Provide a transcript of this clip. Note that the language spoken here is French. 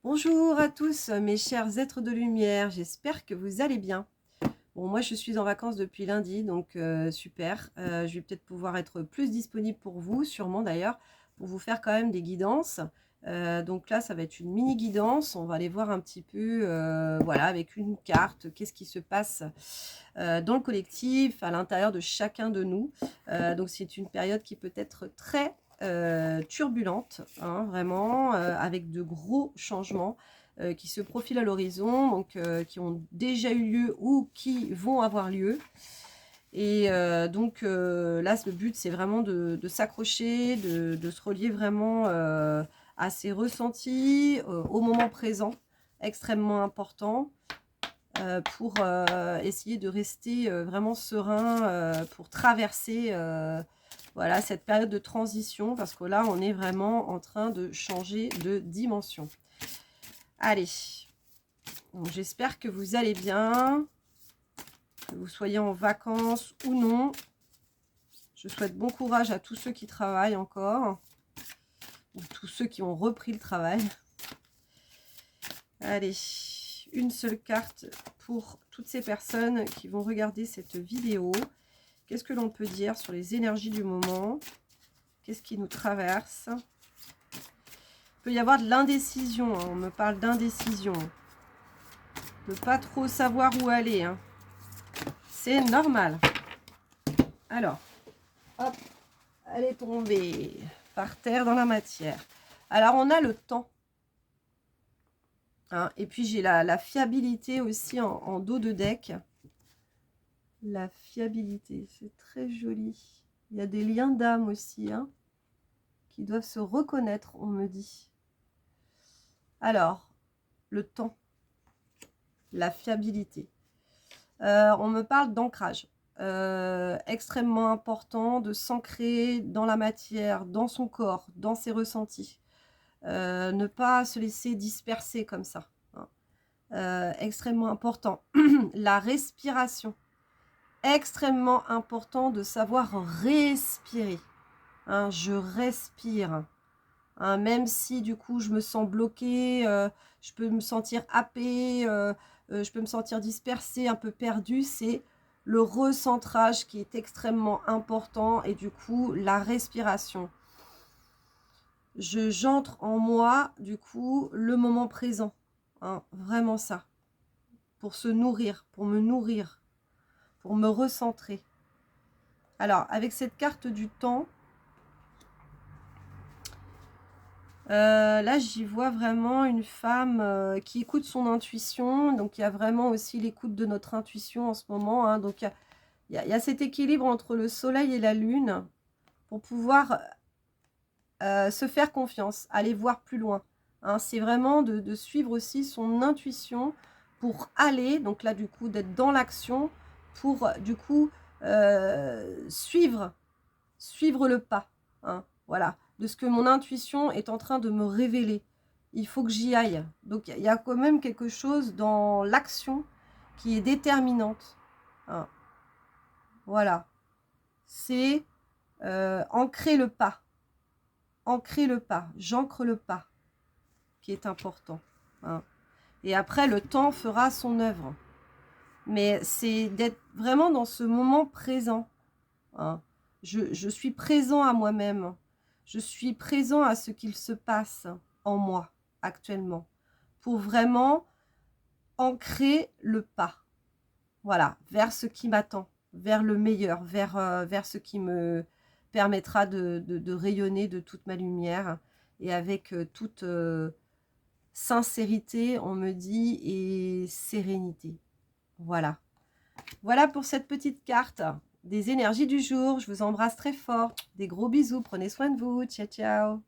Bonjour à tous mes chers êtres de lumière, j'espère que vous allez bien. Bon, moi je suis en vacances depuis lundi, donc super. Je vais peut-être pouvoir être plus disponible pour vous, sûrement d'ailleurs, pour vous faire quand même des guidances. Donc là, ça va être une mini guidance. On va aller voir un petit peu, voilà, avec une carte, qu'est-ce qui se passe dans le collectif, à l'intérieur de chacun de nous. Donc c'est une période qui peut être très turbulente, hein, vraiment, avec de gros changements qui se profilent à l'horizon, donc qui ont déjà eu lieu ou qui vont avoir lieu. Et donc là, le but, c'est vraiment de s'accrocher, de se relier vraiment à ses ressentis, au moment présent, extrêmement important, pour essayer de rester vraiment serein, pour traverser voilà, cette période de transition, parce que là, on est vraiment en train de changer de dimension. Allez, j'espère que vous allez bien, que vous soyez en vacances ou non. Je souhaite bon courage à tous ceux qui travaillent encore, ou tous ceux qui ont repris le travail. Allez, une seule carte pour toutes ces personnes qui vont regarder cette vidéo. Qu'est-ce que l'on peut dire sur les énergies du moment? Qu'est-ce qui nous traverse? Il peut y avoir de l'indécision, hein. On me parle d'indécision. De pas trop savoir où aller, hein. C'est normal. Alors, hop, elle est tombée par terre dans la matière. Alors, on a le temps. Hein, et puis, j'ai la fiabilité aussi en dos de deck. La fiabilité, c'est très joli. Il y a des liens d'âme aussi, hein, qui doivent se reconnaître, on me dit. Alors, le temps, la fiabilité. On me parle d'ancrage. Extrêmement important de s'ancrer dans la matière, dans son corps, dans ses ressentis. Ne pas se laisser disperser comme ça. Hein. Extrêmement important. La respiration. Extrêmement important de savoir respirer. Hein, je respire. Hein, même si du coup je me sens bloquée, je peux me sentir happée, je peux me sentir dispersée, un peu perdue, c'est le recentrage qui est extrêmement important et du coup la respiration. J'entre en moi du coup le moment présent, hein, vraiment ça, pour se nourrir, pour me recentrer. Alors avec cette carte du temps, là, j'y vois vraiment une femme qui écoute son intuition. Donc, il y a vraiment aussi l'écoute de notre intuition en ce moment. Hein. Donc, il y a cet équilibre entre le soleil et la lune pour pouvoir se faire confiance, aller voir plus loin. Hein. C'est vraiment de suivre aussi son intuition pour aller, donc là, du coup, d'être dans l'action pour, du coup, suivre le pas. Hein. Voilà, de ce que mon intuition est en train de me révéler. Il faut que j'y aille. Donc, il y a quand même quelque chose dans l'action qui est déterminante. Hein. Voilà. C'est ancrer le pas. Ancrer le pas. J'ancre le pas qui est important. Hein. Et après, le temps fera son œuvre. Mais c'est d'être vraiment dans ce moment présent. Hein. Je suis présent à moi-même. Je suis présent à ce qu'il se passe en moi actuellement pour vraiment ancrer le pas. Voilà, vers ce qui m'attend, vers le meilleur, vers ce qui me permettra de rayonner de toute ma lumière et avec toute sincérité, on me dit, et sérénité. Voilà. Voilà pour cette petite carte des énergies du jour. Je vous embrasse très fort. Des gros bisous. Prenez soin de vous. Ciao, ciao.